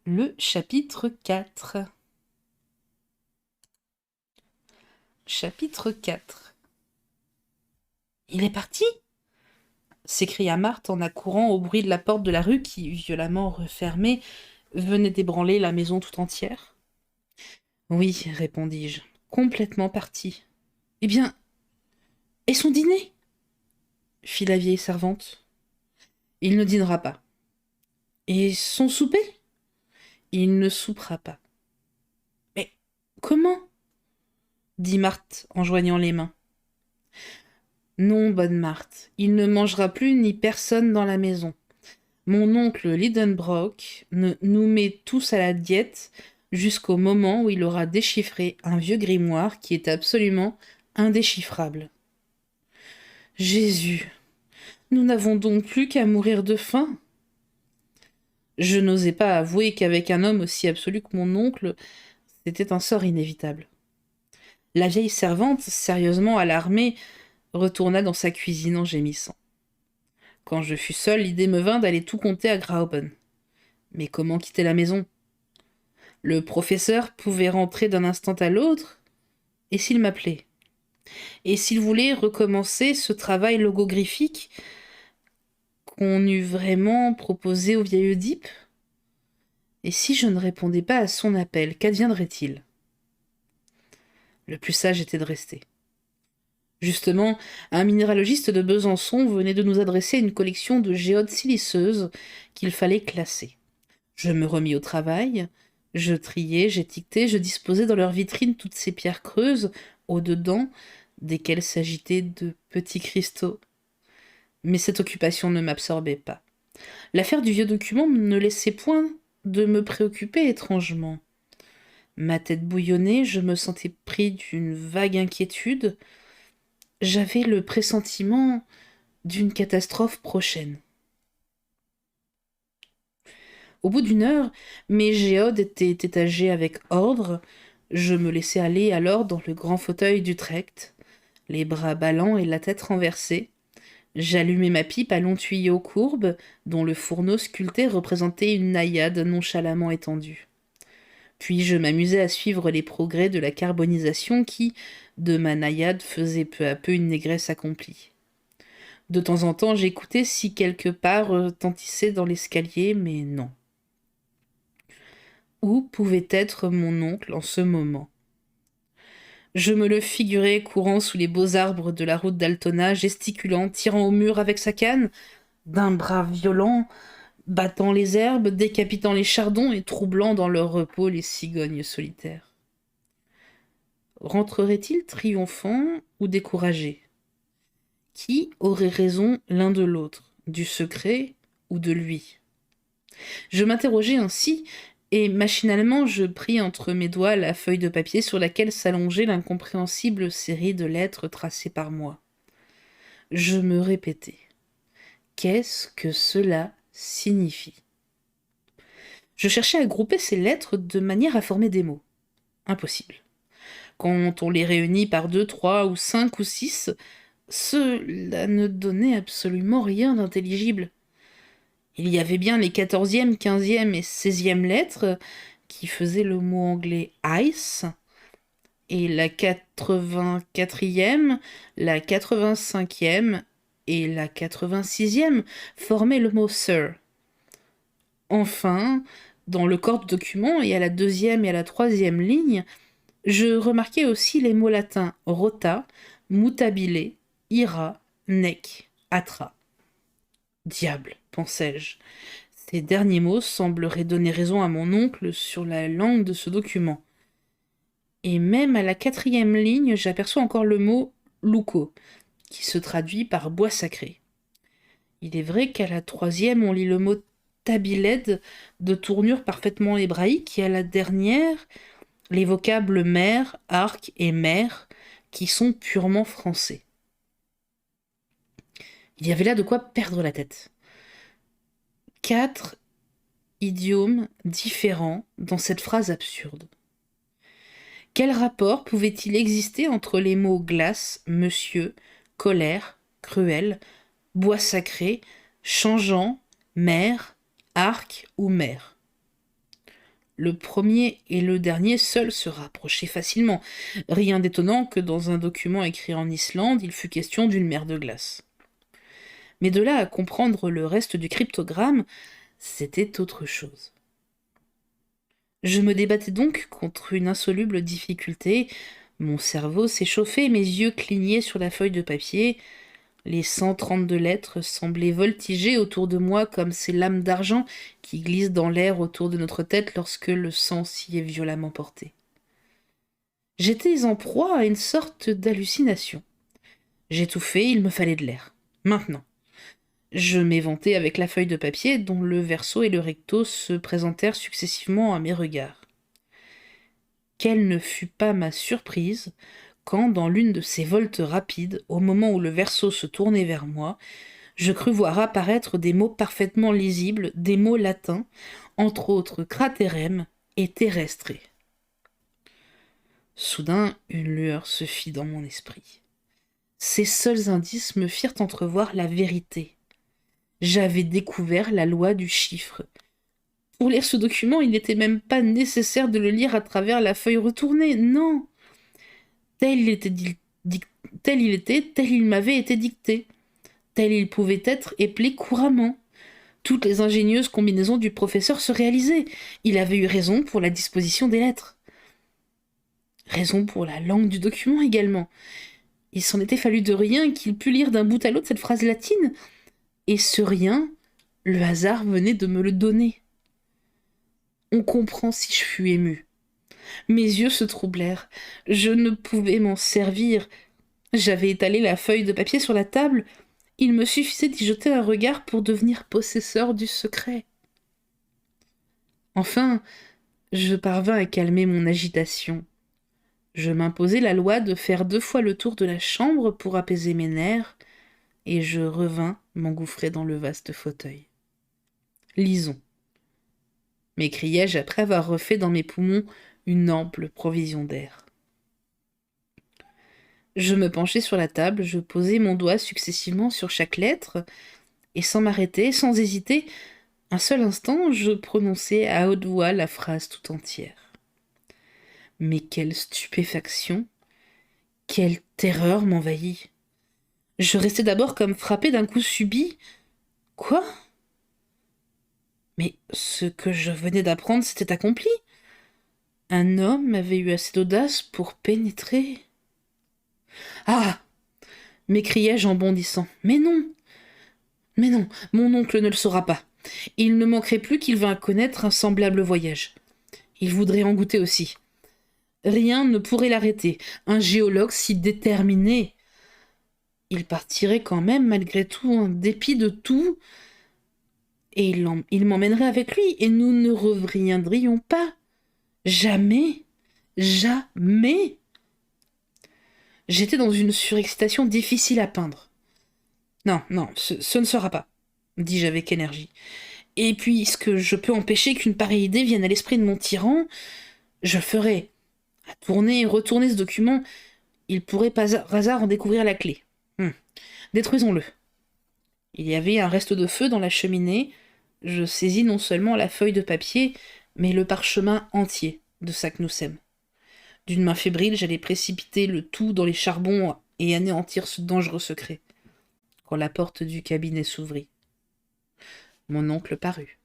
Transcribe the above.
Le chapitre 4. Chapitre 4. Il est parti? S'écria Marthe en accourant au bruit de la porte de la rue qui, violemment refermée, venait d'ébranler la maison tout entière. Oui, répondis-je, complètement parti. Eh bien, et son dîner? Fit la vieille servante. Il ne dînera pas. Et son souper? Il ne soupera pas. Mais comment? Dit Marthe en joignant les mains. Non, bonne Marthe, il ne mangera plus ni personne dans la maison. Mon oncle Lidenbrock nous met tous à la diète jusqu'au moment où il aura déchiffré un vieux grimoire qui est absolument indéchiffrable. Jésus, nous n'avons donc plus qu'à mourir de faim. Je n'osais pas avouer qu'avec un homme aussi absolu que mon oncle, c'était un sort inévitable. La vieille servante, sérieusement alarmée, retourna dans sa cuisine en gémissant. Quand je fus seul, l'idée me vint d'aller tout conter à Grauben. Mais comment quitter la maison? Le professeur pouvait rentrer d'un instant à l'autre, et s'il m'appelait? Et s'il voulait recommencer ce travail logographique qu'on eût vraiment proposé au vieil Oedipe? Et si je ne répondais pas à son appel, qu'adviendrait-il? Le plus sage était de rester. Justement, un minéralogiste de Besançon venait de nous adresser une collection de géodes siliceuses qu'il fallait classer. Je me remis au travail, je triai, j'étiquetais, je disposais dans leur vitrine toutes ces pierres creuses, au-dedans, desquelles s'agitaient de petits cristaux. Mais cette occupation ne m'absorbait pas. L'affaire du vieux document ne laissait point de me préoccuper étrangement. Ma tête bouillonnait, je me sentais pris d'une vague inquiétude. J'avais le pressentiment d'une catastrophe prochaine. Au bout d'une heure, mes géodes étaient étagées avec ordre. Je me laissai aller alors dans le grand fauteuil d'Utrecht, les bras ballants et la tête renversée. J'allumai ma pipe à long tuyau courbe, dont le fourneau sculpté représentait une naïade nonchalamment étendue. Puis je m'amusai à suivre les progrès de la carbonisation qui, de ma naïade, faisait peu à peu une négresse accomplie. De temps en temps, j'écoutais si quelque pas retentissait dans l'escalier, mais non. Où pouvait être mon oncle en ce moment? Je me le figurais courant sous les beaux arbres de la route d'Altona, gesticulant, tirant au mur avec sa canne, d'un bras violent, battant les herbes, décapitant les chardons et troublant dans leur repos les cigognes solitaires. Rentrerait-il triomphant ou découragé? Qui aurait raison l'un de l'autre, du secret ou de lui? Je m'interrogeais ainsi, et machinalement je pris entre mes doigts la feuille de papier sur laquelle s'allongeait l'incompréhensible série de lettres tracées par moi. Je me répétais. Qu'est-ce que cela signifie? Je cherchais à grouper ces lettres de manière à former des mots. Impossible. Quand on les réunit par 2, 3 ou 5 ou 6, cela ne donnait absolument rien d'intelligible. Il y avait bien les 14e, 15e et 16e lettres qui faisaient le mot anglais ice, et la 84e, la 85e et la 86e formaient le mot sir. Enfin, dans le corps du document et à la 2e et à la 3e ligne, je remarquai aussi les mots latins rota, mutabile, ira, nec, atra. Diable, pensai-je. Ces derniers mots sembleraient donner raison à mon oncle sur la langue de ce document. Et même à la 4e ligne, j'aperçois encore le mot louko, qui se traduit par bois sacré. Il est vrai qu'à la 3e, on lit le mot tabiled de tournure parfaitement hébraïque, et à la dernière, les vocables mer, arc et mer, qui sont purement français. Il y avait là de quoi perdre la tête. 4 idiomes différents dans cette phrase absurde. Quel rapport pouvait-il exister entre les mots glace, monsieur, colère, cruel, bois sacré, changeant, mer, arc ou mer? Le premier et le dernier seuls se rapprochaient facilement. Rien d'étonnant que dans un document écrit en Islande, il fût question d'une mer de glace. Mais de là à comprendre le reste du cryptogramme, c'était autre chose. Je me débattais donc contre une insoluble difficulté. Mon cerveau s'échauffait, mes yeux clignaient sur la feuille de papier. Les 132 lettres semblaient voltiger autour de moi comme ces lames d'argent qui glissent dans l'air autour de notre tête lorsque le sang s'y est violemment porté. J'étais en proie à une sorte d'hallucination. J'étouffais, il me fallait de l'air. Maintenant. Je m'éventai avec la feuille de papier dont le verso et le recto se présentèrent successivement à mes regards. Quelle ne fut pas ma surprise quand, dans l'une de ces voltes rapides, au moment où le verso se tournait vers moi, je crus voir apparaître des mots parfaitement lisibles, des mots latins, entre autres craterem et terrestre. Soudain, une lueur se fit dans mon esprit. Ces seuls indices me firent entrevoir la vérité. J'avais découvert la loi du chiffre. Pour lire ce document, il n'était même pas nécessaire de le lire à travers la feuille retournée, non. Tel il m'avait été dicté. Tel il pouvait être éplé couramment. Toutes les ingénieuses combinaisons du professeur se réalisaient. Il avait eu raison pour la disposition des lettres. Raison pour la langue du document également. Il s'en était fallu de rien qu'il pût lire d'un bout à l'autre cette phrase latine. Et ce rien, le hasard venait de me le donner. On comprend si je fus ému. Mes yeux se troublèrent. Je ne pouvais m'en servir. J'avais étalé la feuille de papier sur la table. Il me suffisait d'y jeter un regard pour devenir possesseur du secret. Enfin, je parvins à calmer mon agitation. Je m'imposai la loi de faire 2 fois le tour de la chambre pour apaiser mes nerfs, et je revins m'engouffrer dans le vaste fauteuil. Lisons, m'écriai-je après avoir refait dans mes poumons une ample provision d'air. Je me penchai sur la table, je posai mon doigt successivement sur chaque lettre, et sans m'arrêter, sans hésiter, un seul instant, je prononçai à haute voix la phrase tout entière. Mais quelle stupéfaction, quelle terreur m'envahit. Je restai d'abord comme frappé d'un coup subit. Quoi ? Mais ce que je venais d'apprendre s'était accompli. Un homme avait eu assez d'audace pour pénétrer. Ah ! M'écriai-je en bondissant. Mais non, mon oncle ne le saura pas. Il ne manquerait plus qu'il vînt connaître un semblable voyage. Il voudrait en goûter aussi. Rien ne pourrait l'arrêter. Un géologue si déterminé. Il partirait quand même, malgré tout, en dépit de tout, et il m'emmènerait avec lui, et nous ne reviendrions pas. Jamais. Jamais. J'étais dans une surexcitation difficile à peindre. Non, ce ne sera pas, dis-je avec énergie. Et puisque je peux empêcher qu'une pareille idée vienne à l'esprit de mon tyran, je le ferai. À tourner et retourner ce document, il pourrait par hasard en découvrir la clé. Détruisons-le. Il y avait un reste de feu dans la cheminée. Je saisis non seulement la feuille de papier, mais le parchemin entier de Saknussemm. D'une main fébrile, j'allais précipiter le tout dans les charbons et anéantir ce dangereux secret. Quand la porte du cabinet s'ouvrit, mon oncle parut.